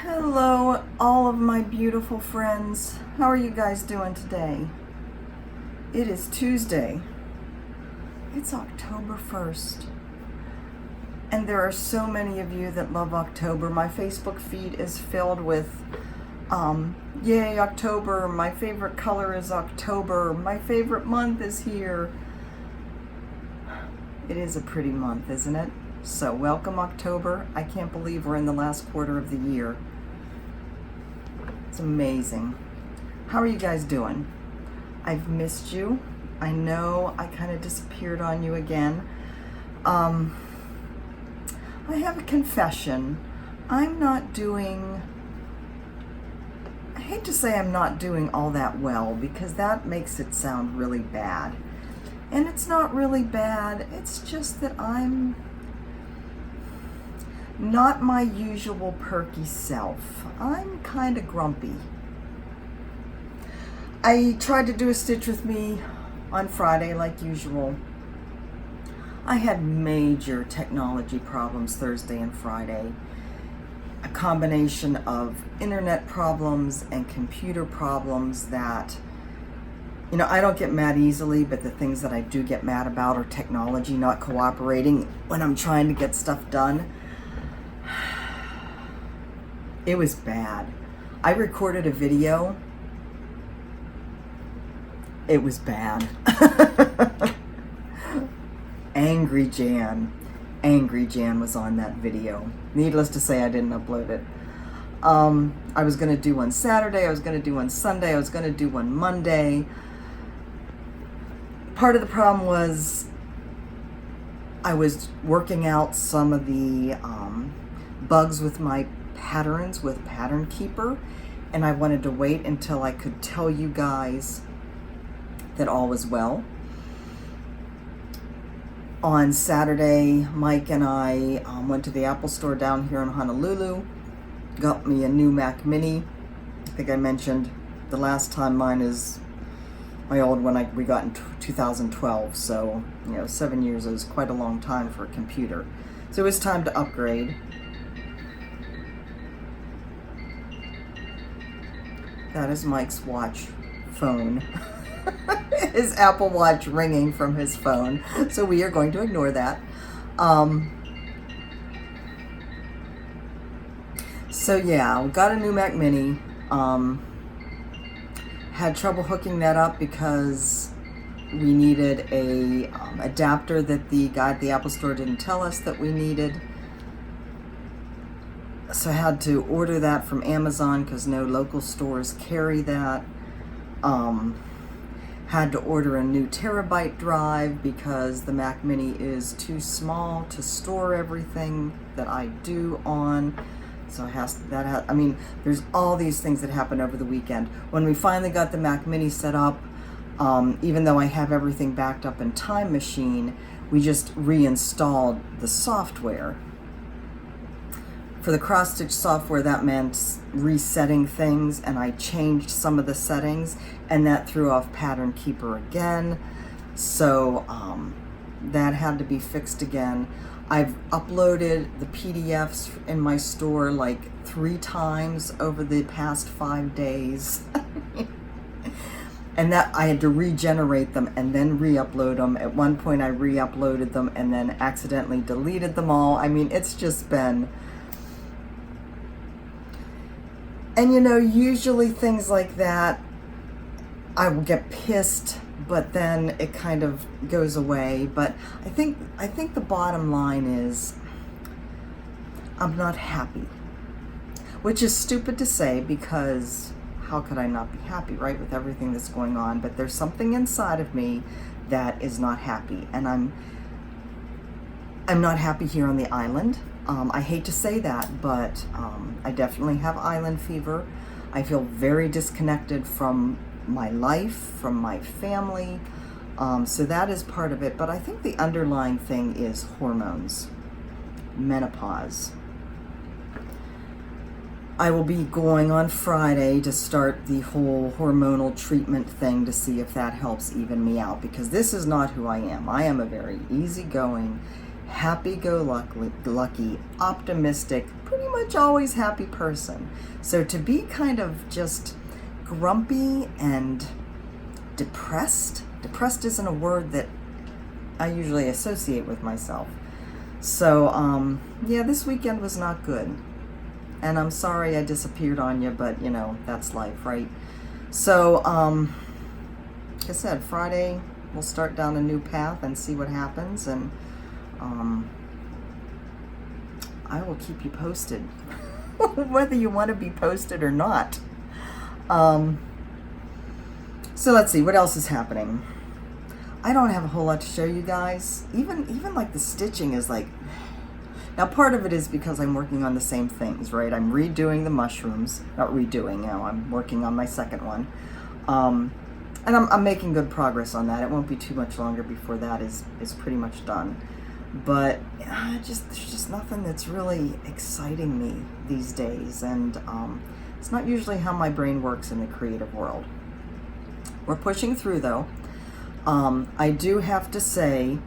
Hello, all of my beautiful friends. How are you guys doing today? It is Tuesday. It's October 1st. And there are so many of you that love October. My Facebook feed is filled with, yay, October. My favorite color is October. My favorite month is here. It is a pretty month, isn't it? So welcome October. I can't believe we're in the last quarter of the year. It's amazing. How are you guys doing? I've missed you. I know I kind of disappeared on you again. I have a confession. I hate to say I'm not doing all that well because that makes it sound really bad. And it's not really bad. It's just that I'm not my usual perky self. I'm kind of grumpy. I tried to do a stitch with me on Friday like usual. I had major technology problems Thursday and Friday. A combination of internet problems and computer problems that, I don't get mad easily, but the things that I do get mad about are technology not cooperating when I'm trying to get stuff done. It was bad. I recorded a video. It was bad. Angry Jan was on that video. Needless to say, I didn't upload it. I was going to do one Saturday, I was going to do one Sunday, I was going to do one Monday. Part of the problem was I was working out some of the bugs with my patterns with Pattern Keeper, and I wanted to wait until I could tell you guys that all was well. On Saturday, Mike and I went to the Apple store down here in Honolulu, got me a new Mac Mini. I think I mentioned the last time mine is my old one we got in 2012, so 7 years is quite a long time for a computer. So it was time to upgrade. That is Mike's phone. His Apple Watch ringing from his phone. So we are going to ignore that. So yeah, we got a new Mac Mini. Had trouble hooking that up because we needed a adapter that the guy at the Apple store didn't tell us that we needed. So I had to order that from Amazon because no local stores carry that. Had to order a new terabyte drive because the Mac Mini is too small to store everything that I do on. So there's all these things that happen over the weekend. When we finally got the Mac Mini set up, even though I have everything backed up in Time Machine, we just reinstalled the software. For the cross-stitch software, that meant resetting things, and I changed some of the settings, and that threw off Pattern Keeper again. So that had to be fixed again. I've uploaded the PDFs in my store like 3 times over the past 5 days. And that I had to regenerate them and then re-upload them. At one point I re-uploaded them and then accidentally deleted them all. It's just been... And usually things like that, I will get pissed, but then it kind of goes away. But I think the bottom line is I'm not happy, which is stupid to say because how could I not be happy, right, with everything that's going on? But there's something inside of me that is not happy, and I'm not happy here on the island. I hate to say that, but I definitely have island fever. I feel very disconnected from my life, from my family. So that is part of it. But I think the underlying thing is hormones, menopause. I will be going on Friday to start the whole hormonal treatment thing to see if that helps even me out, because this is not who I am. I am a very easygoing, happy-go-lucky, optimistic, pretty much always happy person. So to be kind of just grumpy and depressed isn't a word that I usually associate with myself. So, yeah, this weekend was not good. And I'm sorry I disappeared on you, but, you know, that's life, right? So, like I said, Friday, we'll start down a new path and see what happens. And I will keep you posted, whether you want to be posted or not. So let's see, what else is happening? I don't have a whole lot to show you guys. Even like the stitching is like, now part of it is because I'm working on the same things, right? I'm redoing the mushrooms, not redoing, you know, I'm working on my second one. And I'm making good progress on that. It won't be too much longer before that is pretty much done. But there's just nothing that's really exciting me these days. And it's not usually how my brain works in the creative world. We're pushing through though. I do have to say,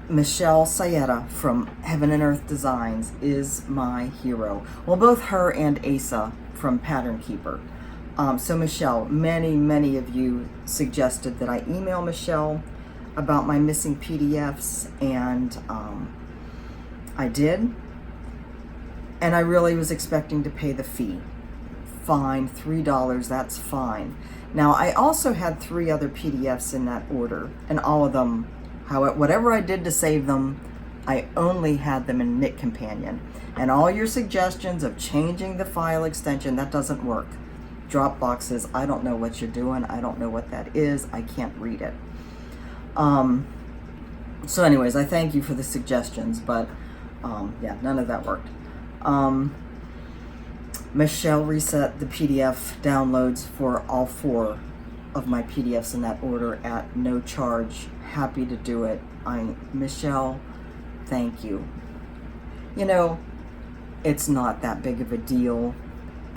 Michelle Sayeta from Heaven and Earth Designs is my hero. Well, both her and Asa from Pattern Keeper. So Michelle, many of you suggested that I email Michelle about my missing PDFs, and I did. And I really was expecting to pay the fee. Fine, $3, that's fine. Now, I also had 3 other PDFs in that order, and all of them, whatever I did to save them, I only had them in Knit Companion. And all your suggestions of changing the file extension, that doesn't work. Dropboxes, I don't know what you're doing. I don't know what that is. I can't read it. So anyways, I thank you for the suggestions, but yeah, none of that worked. Michelle reset the PDF downloads for all 4 of my PDFs in that order at no charge. Happy to do it. Michelle, thank you. You know, it's not that big of a deal.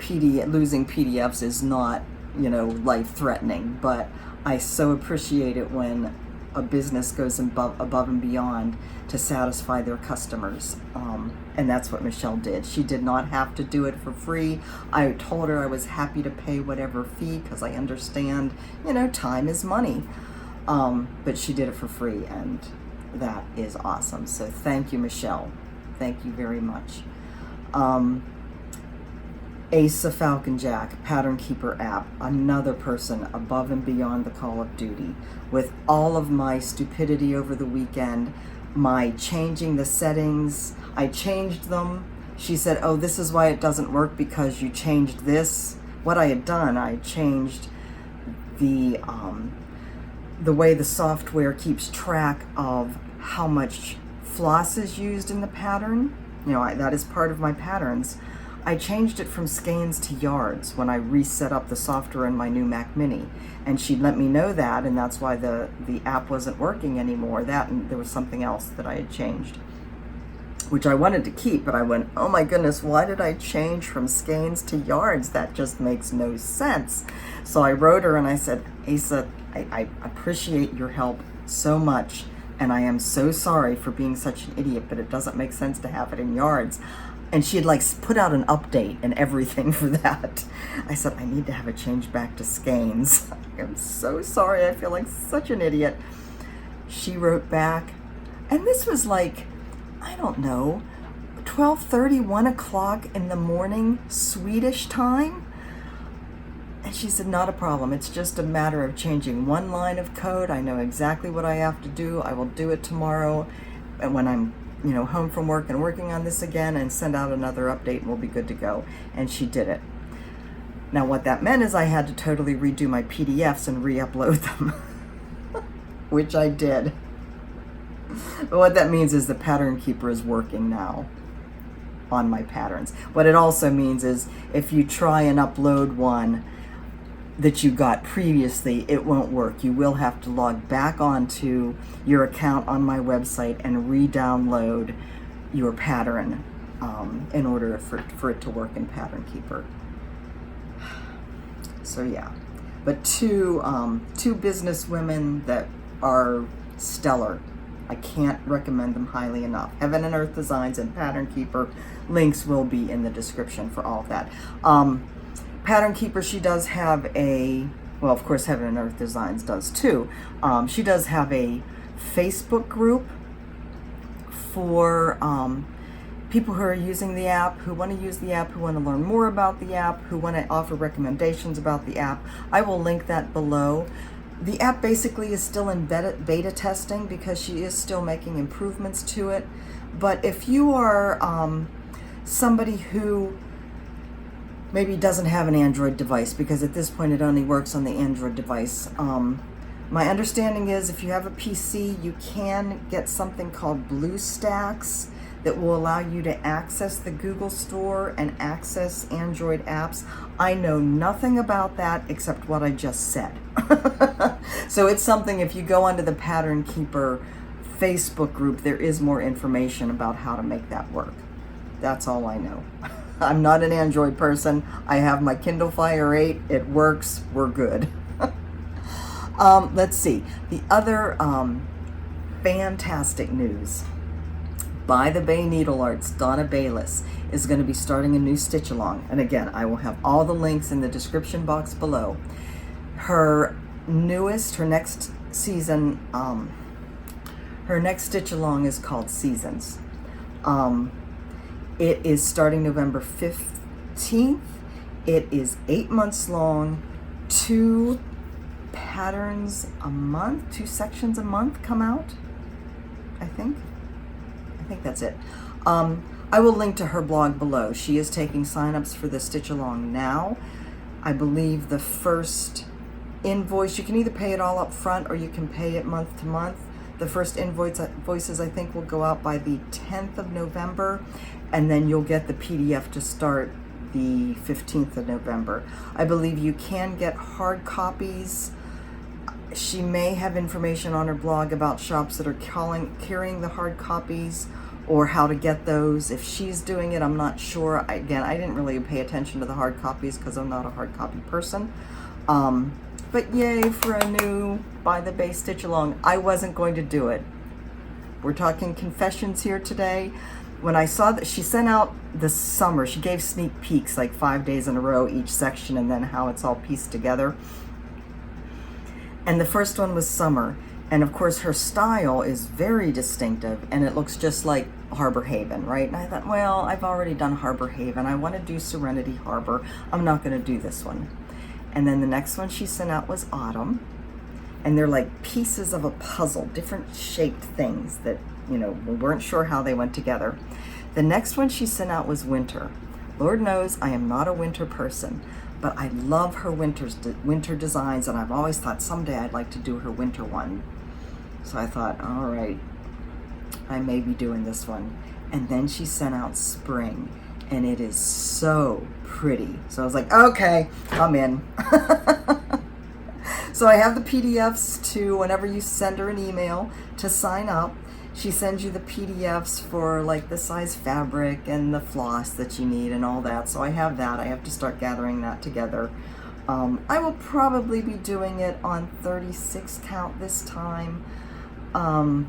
Losing PDFs is not, you know, life-threatening, but I so appreciate it when a business goes above and beyond to satisfy their customers. And that's what Michelle did. She did not have to do it for free. I told her I was happy to pay whatever fee because I understand, you know, time is money. But she did it for free, and that is awesome. So thank you, Michelle. Thank you very much. Asa Falconjack, Pattern Keeper app, another person above and beyond the call of duty. With all of my stupidity over the weekend, my changing the settings, I changed them. She said, oh, this is why it doesn't work, because you changed this. What I had done, I changed the way the software keeps track of how much floss is used in the pattern. You know, that is part of my patterns. I changed it from skeins to yards when I reset up the software in my new Mac Mini, and she let me know that, and that's why the app wasn't working anymore. That, and there was something else that I had changed, which I wanted to keep, but I went, oh my goodness, why did I change from skeins to yards? That just makes no sense. So I wrote her and I said, Asa, I appreciate your help so much, and I am so sorry for being such an idiot, but it doesn't make sense to have it in yards. And she had like put out an update and everything for that. I said, I need to have it changed back to skeins. I'm so sorry. I feel like such an idiot. She wrote back, and this was like, I don't know, 12:30, 1 o'clock in the morning, Swedish time. And she said, not a problem. It's just a matter of changing one line of code. I know exactly what I have to do. I will do it tomorrow. And when I'm, you know, home from work and working on this again, and send out another update, and we'll be good to go. And she did it. Now what that meant is I had to totally redo my PDFs and re-upload them, which I did. But what that means is the Pattern Keeper is working now on my patterns. What it also means is if you try and upload one that you got previously, it won't work. You will have to log back onto your account on my website and re-download your pattern in order for it to work in Pattern Keeper. So yeah, but two business women that are stellar I can't recommend them highly enough. Heaven and Earth Designs and Pattern Keeper, links will be in the description for all of that. Pattern Keeper, she does have a, well, of course, Heaven and Earth Designs does too. She does have a Facebook group for people who are using the app, who want to use the app, who want to learn more about the app, who want to offer recommendations about the app. I will link that below. The app basically is still in beta testing because she is still making improvements to it. But if you are somebody who maybe doesn't have an Android device, because at this point it only works on the Android device, my understanding is if you have a PC, you can get something called BlueStacks that will allow you to access the Google Store and access Android apps. I know nothing about that except what I just said. So it's something, if you go onto the Pattern Keeper Facebook group, there is more information about how to make that work. That's all I know. I'm not an Android person. I have my Kindle Fire 8. It works. We're good. Let's see. The other fantastic news. By the Bay Needle Arts, Donna Bayless is going to be starting a new stitch along. And again, I will have all the links in the description box below. Her next season, her next stitch along is called Seasons. It is starting November 15th. It is 8 months long, 2 patterns a month, 2 sections a month come out, I think that's it. I will link to her blog below. She is taking signups for the stitch along now. I believe the first invoice, you can either pay it all up front or you can pay it month to month. The first invoices I think will go out by the 10th of November, and then you'll get the PDF to start the 15th of November. I believe you can get hard copies. She may have information on her blog about shops that are carrying the hard copies or how to get those. If she's doing it, I'm not sure. Again, I didn't really pay attention to the hard copies because I'm not a hard copy person. But yay for a new By the Bay stitch along. I wasn't going to do it. We're talking confessions here today. When I saw that she sent out this summer, she gave sneak peeks like 5 days in a row each section and then how it's all pieced together. And the first one was summer. And of course her style is very distinctive and it looks just like Harbor Haven, right? And I thought, well, I've already done Harbor Haven. I want to do Serenity Harbor. I'm not going to do this one. And then the next one she sent out was Autumn. And they're like pieces of a puzzle, different shaped things that, you know, we weren't sure how they went together. The next one she sent out was Winter. Lord knows I am not a winter person, but I love her winter designs, and I've always thought someday I'd like to do her winter one. So I thought, all right, I may be doing this one. And then she sent out Spring, and it is so pretty. So I was like, okay, I'm in. So I have the PDFs to, whenever you send her an email to sign up, she sends you the PDFs for like the size fabric and the floss that you need and all that. So I have that. I have to start gathering that together. I will probably be doing it on 36 count this time. I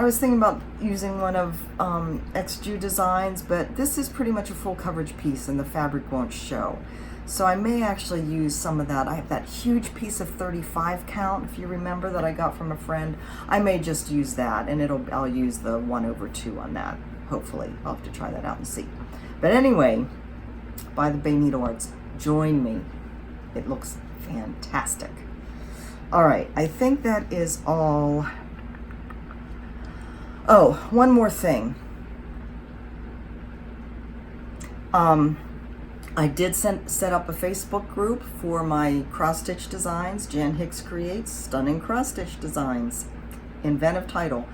was thinking about using one of XJU Designs, but this is pretty much a full coverage piece and the fabric won't show. So I may actually use some of that. I have that huge piece of 35 count, if you remember, that I got from a friend. I may just use that, and I'll use the 1/2 on that, hopefully. I'll have to try that out and see. But anyway, By the Bay Needle Arts, join me. It looks fantastic. All right, I think that is all. Oh, one more thing. I did set up a Facebook group for my cross-stitch designs. Jan Hicks Creates Stunning Cross-Stitch Designs. Inventive title.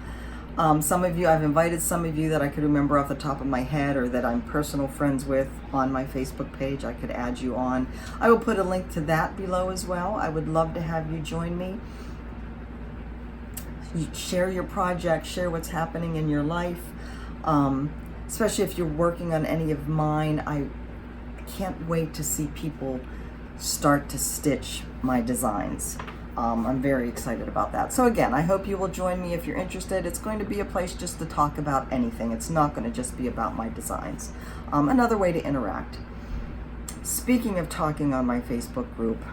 Some of you, I've invited some of you that I could remember off the top of my head or that I'm personal friends with on my Facebook page. I could add you on. I will put a link to that below as well. I would love to have you join me. Share your project, share what's happening in your life. Especially if you're working on any of mine. I can't wait to see people start to stitch my designs. I'm very excited about that. So again, I hope you will join me if you're interested. It's going to be a place just to talk about anything. It's not going to just be about my designs. Another way to interact. Speaking of talking on my Facebook group,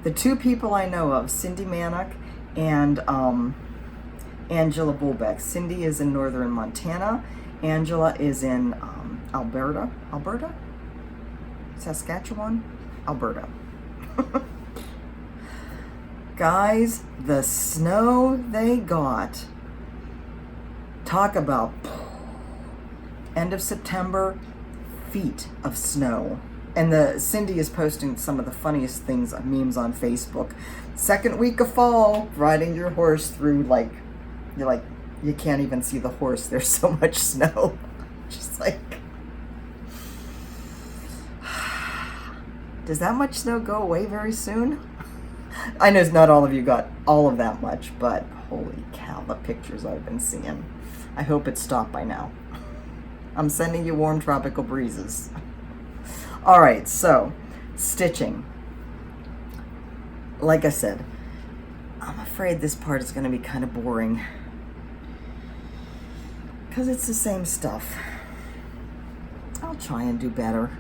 the two people I know of, Cindy Manick and Angela Bulbeck. Cindy is in northern Montana. Angela is in Alberta? Saskatchewan? Alberta. Guys, the snow they got. Talk about end of September, feet of snow. And Cindy is posting some of the funniest things, memes on Facebook. Second week of fall, riding your horse through you can't even see the horse. There's so much snow. Just like, does that much snow go away very soon? I know not all of you got all of that much, but holy cow, the pictures I've been seeing. I hope it stopped by now. I'm sending you warm tropical breezes. All right, so stitching. Like I said, I'm afraid this part is going to be kind of boring because it's the same stuff. I'll try and do better.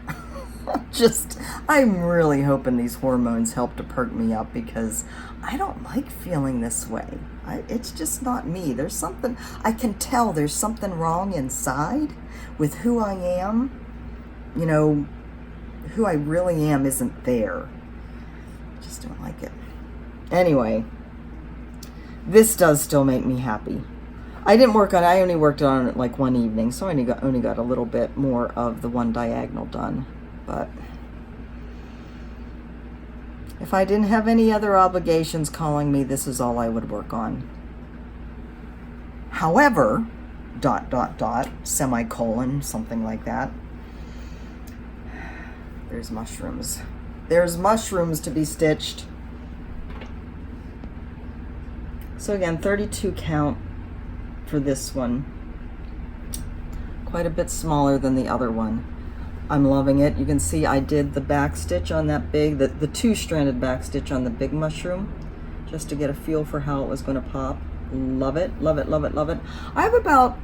I'm really hoping these hormones help to perk me up because I don't like feeling this way. It's just not me. There's something, I can tell there's something wrong inside with who I am. You know, who I really am isn't there. Just don't like it. Anyway, this does still make me happy. I only worked on it like one evening, so I only got a little bit more of the one diagonal done. But if I didn't have any other obligations calling me, this is all I would work on. However, ... semicolon, something like that. There's mushrooms. There's mushrooms to be stitched. So again, 32 count for this one. Quite a bit smaller than the other one. I'm loving it. You can see I did the back stitch on that big, the two-stranded back stitch on the big mushroom, just to get a feel for how it was going to pop. Love it, love it, love it, love it. I have about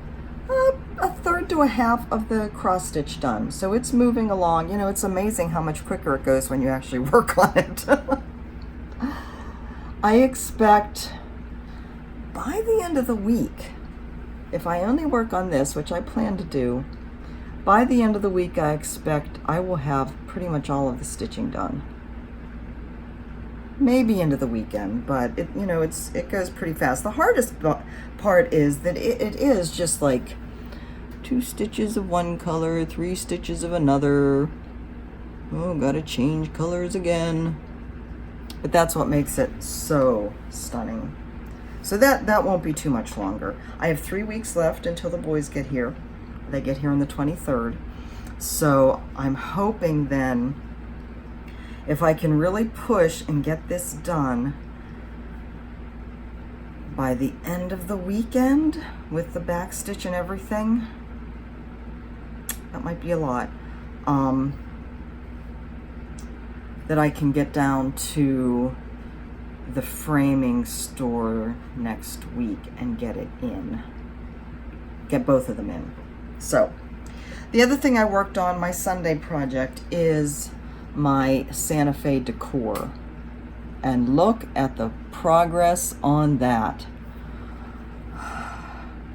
a third to a half of the cross stitch done, so it's moving along. You know, it's amazing how much quicker it goes when you actually work on it. I expect by the end of the week, if I only work on this, which I plan to do, by the end of the week, I expect I will have pretty much all of the stitching done. Maybe into the weekend, but it goes pretty fast. The hardest part is that it is just like 2 stitches of one color, 3 stitches of another. Oh, gotta change colors again. But that's what makes it so stunning. So that won't be too much longer. I have 3 weeks left until the boys get here. They get here on the 23rd. So I'm hoping then, if I can really push and get this done by the end of the weekend with the back stitch and everything, that might be a lot, that I can get down to the framing store next week and get it in. Get both of them in. So, the other thing I worked on, my Sunday project, is my Santa Fe decor. And look at the progress on that.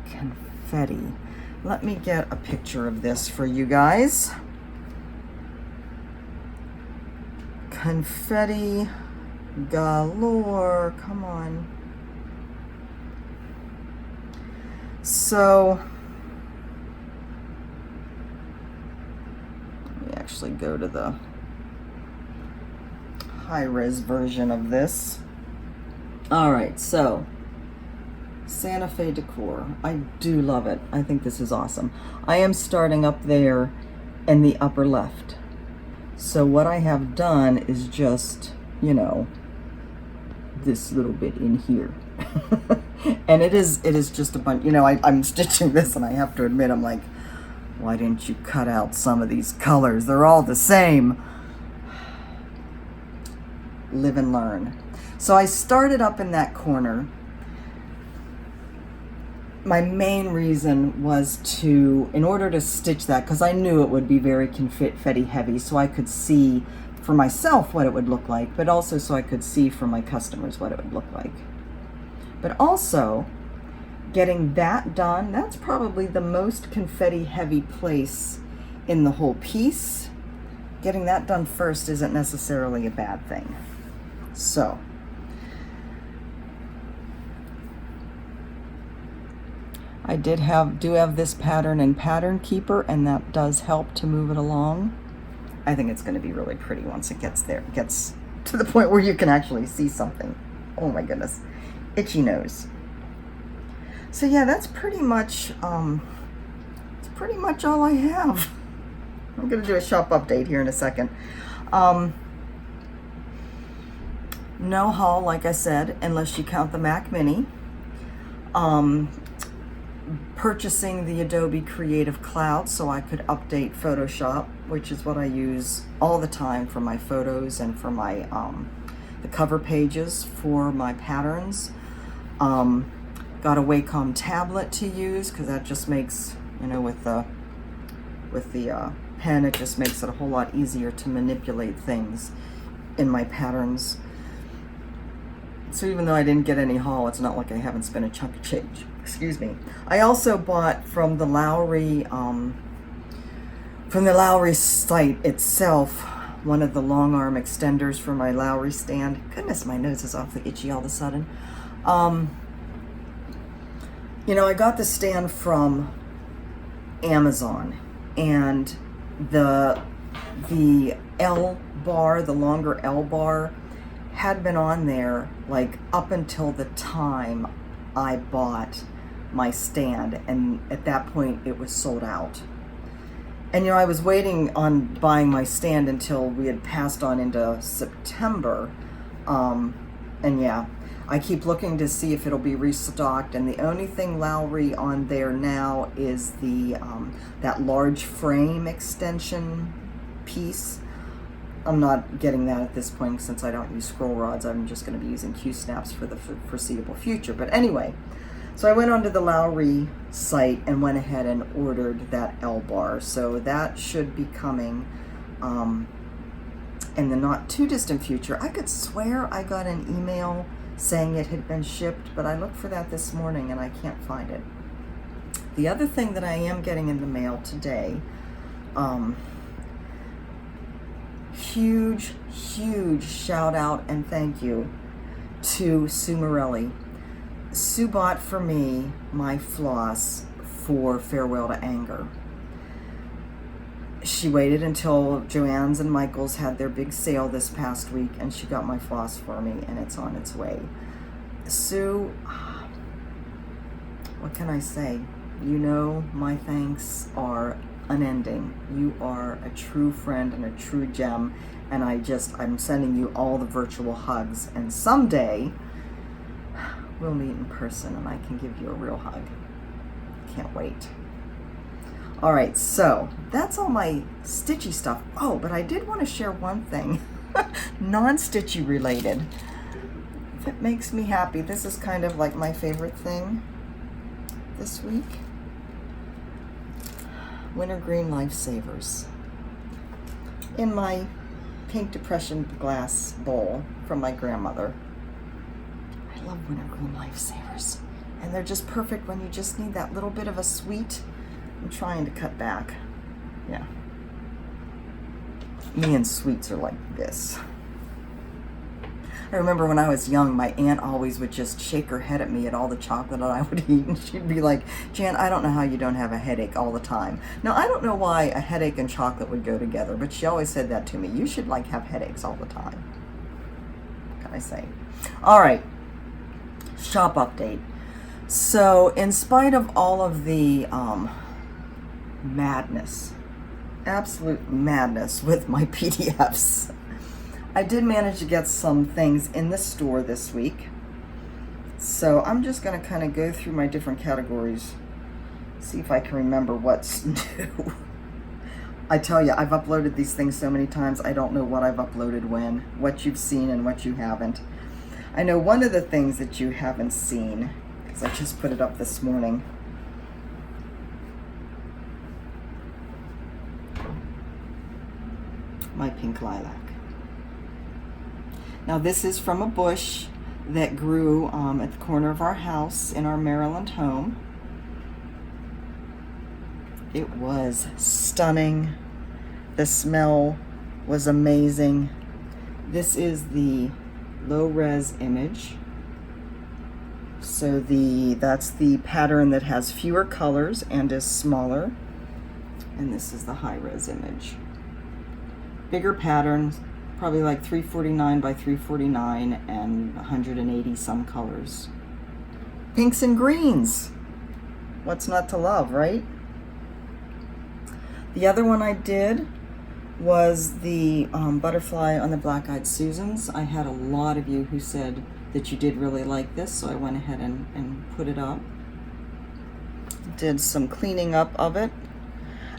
Confetti. Let me get a picture of this for you guys. Confetti galore. Come on. So, let me actually go to the high-res version of this. All right, so Santa Fe decor. I do love it. I think this is awesome. I am starting up there in the upper left. So what I have done is just, this little bit in here. And it is just a bunch, I'm stitching this and I have to admit, I'm like, why didn't you cut out some of these colors? They're all the same. Live and learn. So I started up in that corner. My main reason was in order to stitch that, because I knew it would be very confetti heavy, so I could see for myself what it would look like, but also so I could see for my customers what it would look like. But also, getting that done, that's probably the most confetti heavy place in the whole piece. Getting that done first isn't necessarily a bad thing. So, I do have this pattern in Pattern Keeper, and that does help to move it along. I think it's going to be really pretty once it gets there. It gets to the point where you can actually see something. Oh my goodness. Itchy nose. So yeah, that's pretty much all I have. I'm going to do a shop update here in a second. No haul, like I said, unless you count the Mac Mini. Purchasing the Adobe Creative Cloud so I could update Photoshop, which is what I use all the time for my photos and for my the cover pages for my patterns. Got a Wacom tablet to use because that just makes, you know, with the pen, it just makes it a whole lot easier to manipulate things in my patterns. So even though I didn't get any haul, it's not like I haven't spent a chunk of change. Excuse me. I also bought from the Lowry site itself one of the long arm extenders for my Lowry stand. Goodness, my nose is awfully itchy all of a sudden. You know, I got the stand from Amazon, and the L bar, the longer L bar, had been on there like up until the time I bought my stand, and at that point it was sold out. And you know, I was waiting on buying my stand until we had passed on into September, and yeah, I keep looking to see if it'll be restocked, and the only thing Lowry on there now is the that large frame extension piece. I'm not getting that at this point since I don't use scroll rods. I'm just going to be using Q-snaps for the foreseeable future. But anyway, so I went onto the Lowry site and went ahead and ordered that L bar. So that should be coming in the not too distant future. I could swear I got an email saying it had been shipped, but I looked for that this morning and I can't find it. The other thing that I am getting in the mail today, huge shout out and thank you to Sue Morelli. Sue bought for me my floss for Farewell to Anger. She waited until Joann's and Michael's had their big sale this past week, and she got my floss for me, and it's on its way. Sue, what can I say? You know, my thanks are unending. You are a true friend and a true gem, and I'm sending you all the virtual hugs, and someday we'll meet in person and I can give you a real hug. Can't wait. All right, so that's all my stitchy stuff. Oh, but I did want to share one thing, non-stitchy related. If it makes me happy, this is kind of like my favorite thing this week. Wintergreen Lifesavers. In my pink depression glass bowl from my grandmother. I love Wintergreen Lifesavers. And they're just perfect when you just need that little bit of a sweet. I'm trying to cut back. Yeah. Me and sweets are like this. I remember when I was young, my aunt always would just shake her head at me at all the chocolate that I would eat, and she'd be like, Jan, I don't know how you don't have a headache all the time. Now, I don't know why a headache and chocolate would go together, but she always said that to me. You should have headaches all the time. What can I say? All right. Shop update. So, in spite of all of the madness, absolute madness with my PDFs, I did manage to get some things in the store this week. So I'm just going to kind of go through my different categories, see if I can remember what's new. I tell you, I've uploaded these things so many times, I don't know what I've uploaded when, what you've seen and what you haven't. I know one of the things that you haven't seen, because I just put it up this morning, my pink lilac. Now this is from a bush that grew at the corner of our house in our Maryland home. It was stunning. The smell was amazing. This is the low res image. So that's the pattern that has fewer colors and is smaller. And this is the high res image. Bigger patterns, probably like 349 by 349 and 180 some colors. Pinks and greens. What's not to love, right? The other one I did was the butterfly on the Black-Eyed Susans. I had a lot of you who said that you did really like this, so I went ahead and put it up. Did some cleaning up of it.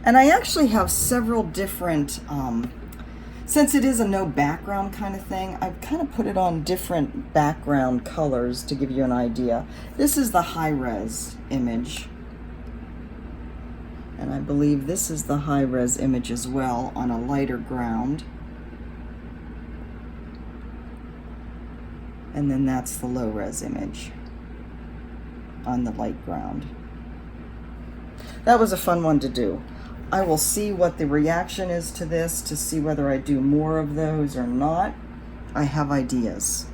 And I actually have several different, since it is a no background kind of thing, I've kind of put it on different background colors to give you an idea. This is the high res image. And I believe this is the high res image as well on a lighter ground. And then that's the low res image on the light ground. That was a fun one to do. I will see what the reaction is to this to see whether I do more of those or not. I have ideas.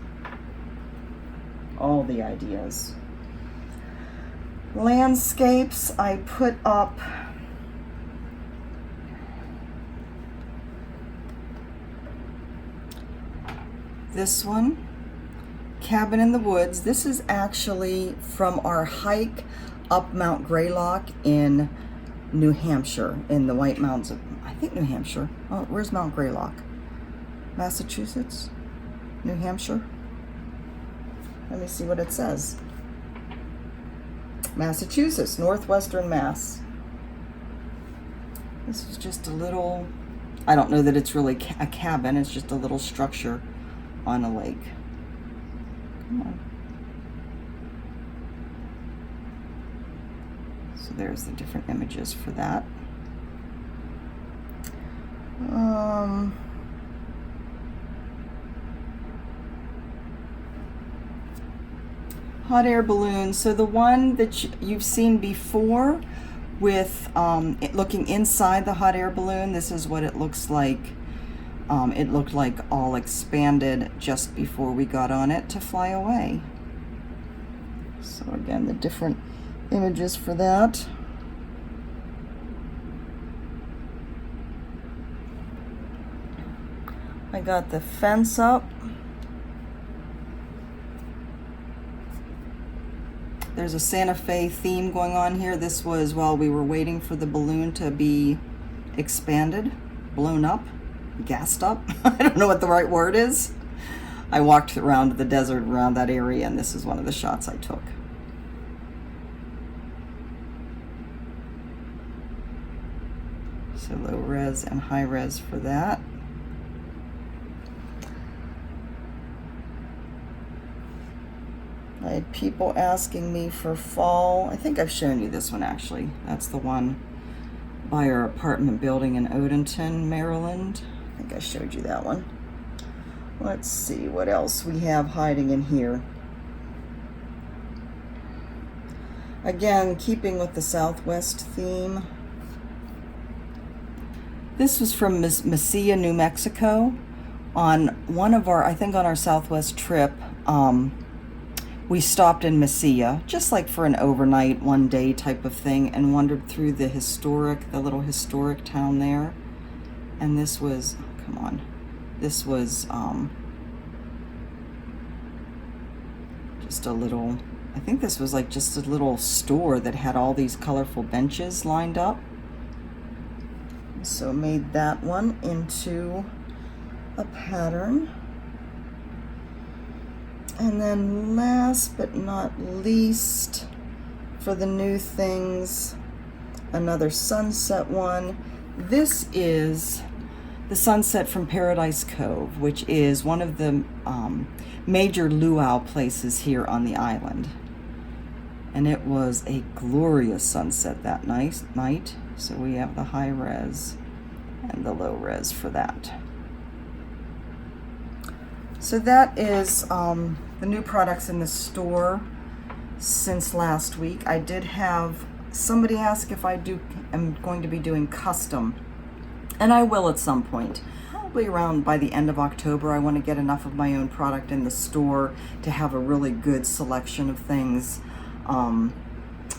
All the ideas. Landscapes, I put up this one, Cabin in the Woods. This is actually from our hike up Mount Greylock in New Hampshire, in the White Mountains of, I think, New Hampshire. Oh, where's Mount Greylock? Massachusetts? New Hampshire? Let me see what it says. Massachusetts, northwestern Mass. This is just a little, I don't know that it's really a cabin, it's just a little structure on a lake. Come on. So there's the different images for that. Hot air balloon. So the one that you've seen before with looking inside the hot air balloon, this is what it looks like. It looked like all expanded just before we got on it to fly away. So again, the different images for that. I got the fence up. There's a Santa Fe theme going on here. This was while we were waiting for the balloon to be expanded, blown up, gassed up. I don't know what the right word is. I walked around the desert around that area, and this is one of the shots I took. So low res and high res for that. I had people asking me for fall. I think I've shown you this one actually. That's the one by our apartment building in Odenton, Maryland. I think I showed you that one. Let's see what else we have hiding in here. Again, keeping with the Southwest theme. This was from Mesilla, New Mexico. On one of our, I think on our Southwest trip, we stopped in Mesilla, just like for an overnight, one day type of thing, and wandered through the little historic town there. And this was, oh, come on, this was just a little, I think this was like just a little store that had all these colorful benches lined up. So made that one into a pattern. And then last but not least, for the new things, another sunset one. This is the sunset from Paradise Cove, which is one of the major luau places here on the island. And it was a glorious sunset that night. So we have the high res and the low res for that. So that is the new products in the store since last week. I did have somebody ask if am going to be doing custom, and I will at some point. Probably around by the end of October. I want to get enough of my own product in the store to have a really good selection of things.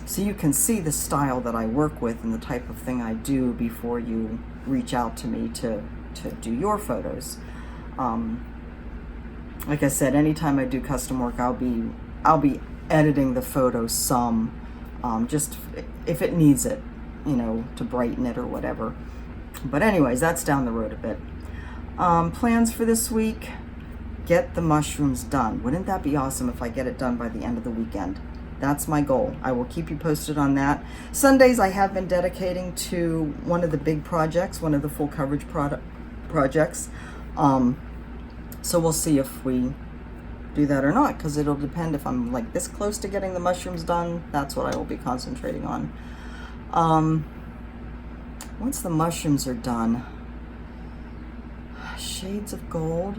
So you can see the style that I work with and the type of thing I do before you reach out to me to do your photos. Like I said, anytime I do custom work, I'll be editing the photos some, just if it needs it, you know, to brighten it or whatever. But anyways, that's down the road a bit. Plans for this week: get the mushrooms done. Wouldn't that be awesome if I get it done by the end of the weekend? That's my goal. I will keep you posted on that. Sundays I have been dedicating to one of the big projects, one of the full coverage projects. So we'll see if we do that or not, because it'll depend if I'm like this close to getting the mushrooms done. That's what I will be concentrating on. Once the mushrooms are done, shades of gold,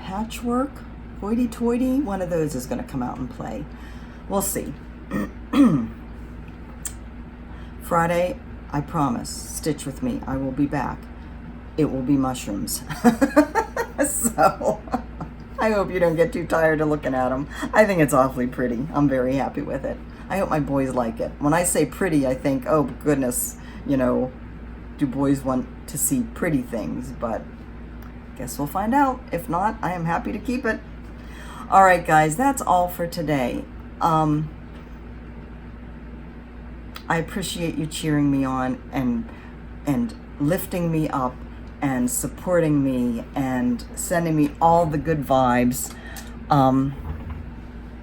patchwork, hoity-toity, one of those is going to come out and play. We'll see. Friday, I promise, stitch with me. I will be back. It will be mushrooms. So I hope you don't get too tired of looking at them. I think it's awfully pretty. I'm very happy with it. I hope my boys like it. When I say pretty, I think, oh goodness, you know, do boys want to see pretty things? But guess we'll find out. If not, I am happy to keep it. All right, guys, that's all for today. I appreciate you cheering me on and lifting me up and supporting me and sending me all the good vibes.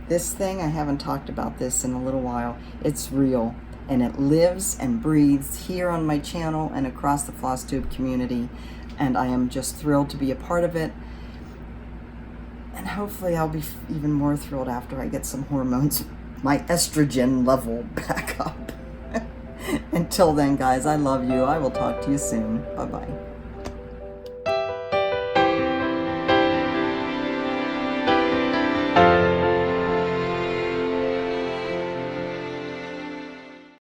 This thing, I haven't talked about this in a little while. It's real, and it lives and breathes here on my channel and across the Flosstube community, and I am just thrilled to be a part of it. And hopefully I'll be even more thrilled after I get some hormones, my estrogen level back up. Until then, guys, I love you. I will talk to you soon. Bye-bye.